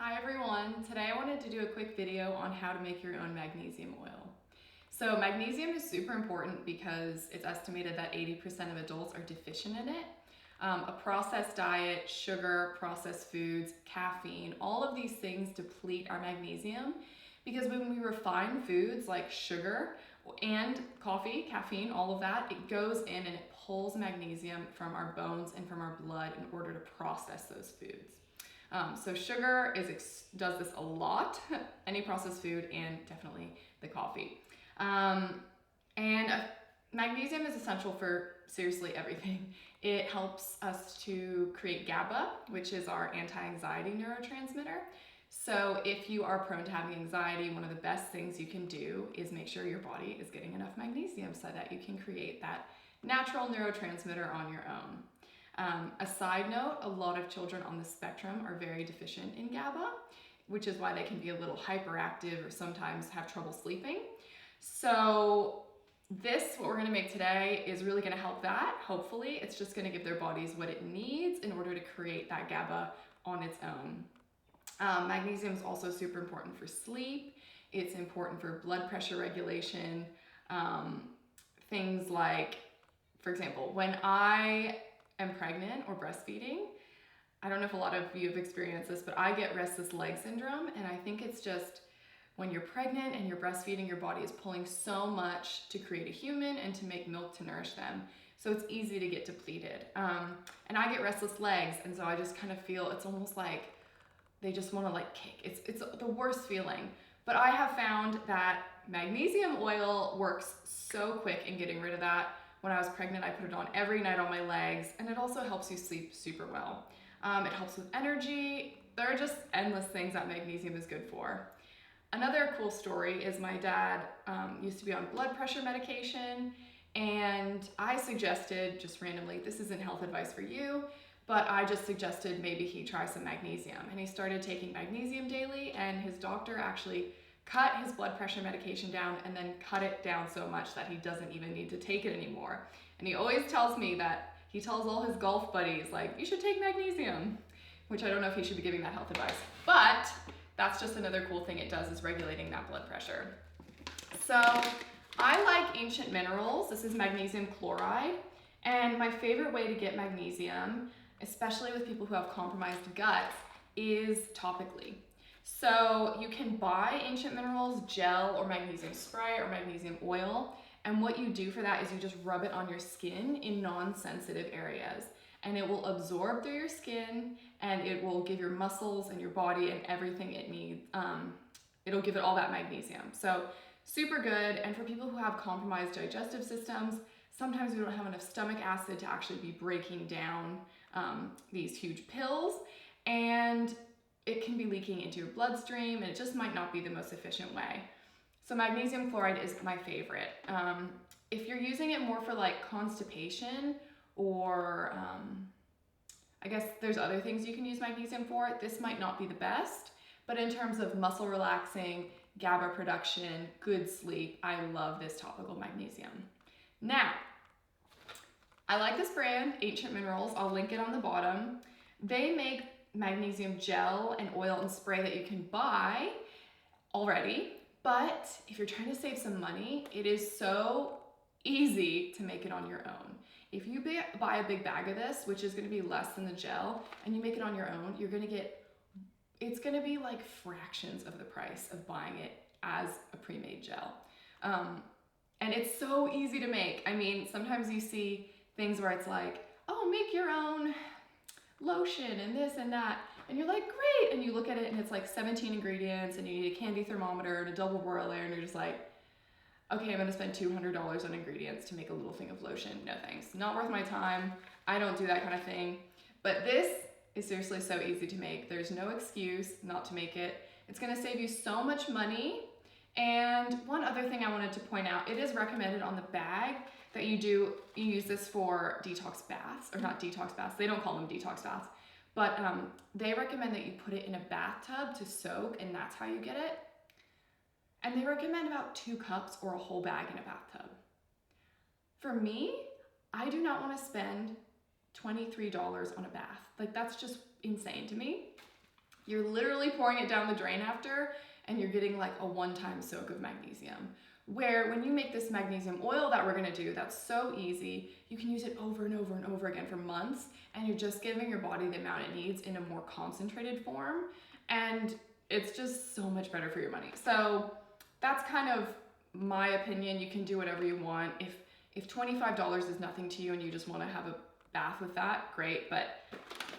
Hi everyone, today I wanted to do a quick video on how to make your own magnesium oil. So magnesium is super important because it's estimated that 80% of adults are deficient in it. A processed diet, sugar, processed foods, caffeine, all of these things deplete our magnesium because when we refine foods like sugar and coffee, caffeine, all of that, it goes in and it pulls magnesium from our bones and from our blood in order to process those foods. So sugar does this a lot, any processed food and definitely the coffee. Magnesium is essential for seriously everything. It helps us to create GABA, which is our anti-anxiety neurotransmitter. So if you are prone to having anxiety, one of the best things you can do is make sure your body is getting enough magnesium so that you can create that natural neurotransmitter on your own. A side note, a lot of children on the spectrum are very deficient in GABA, which is why they can be a little hyperactive or sometimes have trouble sleeping. So what we're gonna make today is really gonna help that. Hopefully, it's just gonna give their bodies what it needs in order to create that GABA on its own. Magnesium is also super important for sleep. It's important for blood pressure regulation. Things like, for example, when I am pregnant or breastfeeding, I don't know if a lot of you have experienced this, but I get restless leg syndrome, and I think it's just when you're pregnant and you're breastfeeding, your body is pulling so much to create a human and to make milk to nourish them. So it's easy to get depleted. And I get restless legs, and so I just kind of feel it's almost like they just want to like kick. It's the worst feeling. But I have found that magnesium oil works so quick in getting rid of that. When I was pregnant, I put it on every night on my legs, and it also helps you sleep super well. It helps with energy. There are just endless things that magnesium is good for. Another cool story is my dad used to be on blood pressure medication, and I suggested, just randomly, this isn't health advice for you, but I just suggested maybe he try some magnesium. And he started taking magnesium daily, and his doctor actually cut his blood pressure medication down and then cut it down so much that he doesn't even need to take it anymore. And he always tells me that he tells all his golf buddies, like, you should take magnesium, which I don't know if he should be giving that health advice, but that's just another cool thing it does, is regulating that blood pressure. So I like Ancient Minerals. This is magnesium chloride. And my favorite way to get magnesium, especially with people who have compromised guts, is topically. So you can buy Ancient Minerals gel or magnesium spray or magnesium oil, and what you do for that is you just rub it on your skin in non-sensitive areas, and it will absorb through your skin, and it will give your muscles and your body and everything it needs. It'll give it all that magnesium. So super good. And for people who have compromised digestive systems, sometimes we don't have enough stomach acid to actually be breaking down these huge pills, and it can be leaking into your bloodstream, and it just might not be the most efficient way. So magnesium chloride is my favorite. If you're using it more for like constipation, or I guess there's other things you can use magnesium for, this might not be the best, but in terms of muscle relaxing, GABA production, good sleep, I love this topical magnesium. Now, I like this brand, Ancient Minerals. I'll link it on the bottom. They make magnesium gel and oil and spray that you can buy already, but if you're trying to save some money, it is so easy to make it on your own. If you buy a big bag of this, which is going to be less than the gel, and you make it on your own, it's going to be like fractions of the price of buying it as a pre-made gel. And it's so easy to make. I mean, sometimes you see things where it's like, oh, make your own lotion and this and that, and you're like, great, and you look at it and it's like 17 ingredients, and you need a candy thermometer and a double boiler, and you're just like, okay, I'm gonna spend $200 on ingredients to make a little thing of lotion. No thanks, not worth my time. I don't do that kind of thing. But this is seriously so easy to make. There's no excuse not to make it. It's gonna save you so much money. And one other thing I wanted to point out, it is recommended on the bag that you use this for detox baths, or not detox baths, they don't call them detox baths, but they recommend that you put it in a bathtub to soak, and that's how you get it. And they recommend about 2 cups or a whole bag in a bathtub. For me, I do not want to spend $23 on a bath. Like, that's just insane to me. You're literally pouring it down the drain after, and you're getting like a one-time soak of magnesium. Where when you make this magnesium oil that we're gonna do, that's so easy, you can use it over and over and over again for months, and you're just giving your body the amount it needs in a more concentrated form, and it's just so much better for your money. So that's kind of my opinion. You can do whatever you want. If $25 is nothing to you and you just wanna have a bath with that, great, but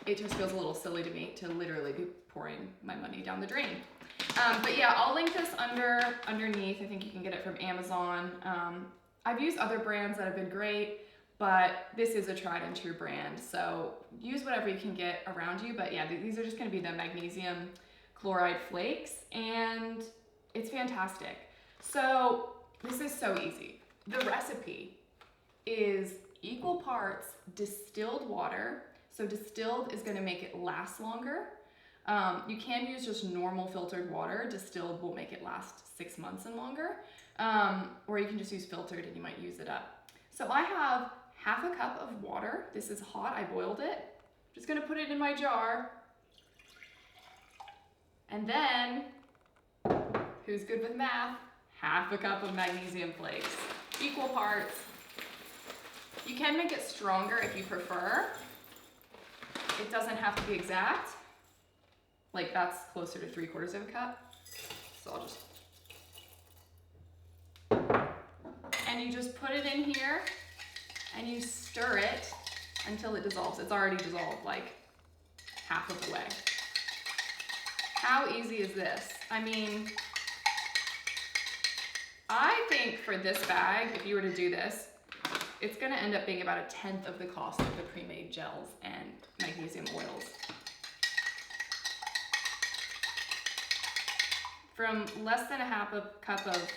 it just feels a little silly to me to literally be pouring my money down the drain. But yeah, I'll link this underneath. I think you can get it from Amazon. I've used other brands that have been great, but this is a tried and true brand. So use whatever you can get around you. But yeah, these are just gonna be the magnesium chloride flakes, and it's fantastic. So this is so easy. The recipe is equal parts distilled water. So distilled is gonna make it last longer. You can use just normal filtered water. Distilled will make it last 6 months and longer. Or you can just use filtered and you might use it up. So I have half a cup of water. This is hot, I boiled it. Just gonna put it in my jar. And then, who's good with math? Half a cup of magnesium flakes. Equal parts. You can make it stronger if you prefer. It doesn't have to be exact. Like that's closer to 3/4 of a cup. So I'll just, and you just put it in here and you stir it until it dissolves. It's already dissolved like half of the way. How easy is this? I mean, I think for this bag, if you were to do this, it's gonna end up being about 1/10 of the cost of the pre-made gels and magnesium oils. From less than a half a cup of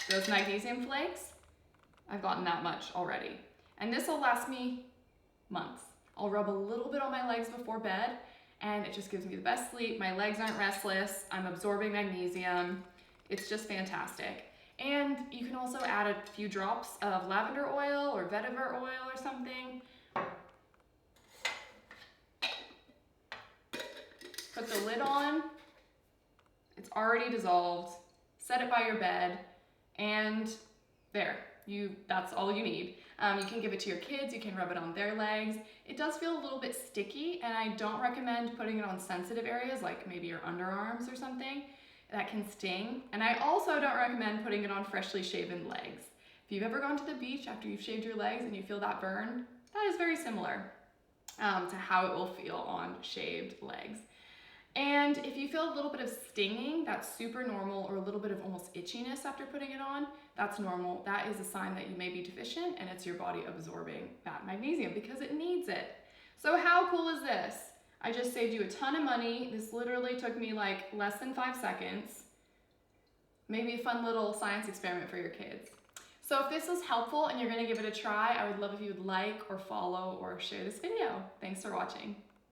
those magnesium flakes, I've gotten that much already. And this will last me months. I'll rub a little bit on my legs before bed, and it just gives me the best sleep. My legs aren't restless. I'm absorbing magnesium. It's just fantastic. And you can also add a few drops of lavender oil or vetiver oil or something. Put the lid on. It's already dissolved. Set it by your bed, and there. That's all you need. You can give it to your kids. You can rub it on their legs. It does feel a little bit sticky, and I don't recommend putting it on sensitive areas like maybe your underarms or something. That can sting. And I also don't recommend putting it on freshly shaven legs. If you've ever gone to the beach after you've shaved your legs and you feel that burn, that is very similar to how it will feel on shaved legs. And if you feel a little bit of stinging, that's super normal, or a little bit of almost itchiness after putting it on, that's normal. That is a sign that you may be deficient, and it's your body absorbing that magnesium because it needs it. So how cool is this? I just saved you a ton of money. This literally took me like less than 5 seconds. Maybe a fun little science experiment for your kids. So if this was helpful and you're gonna give it a try, I would love if you would like or follow or share this video. Thanks for watching.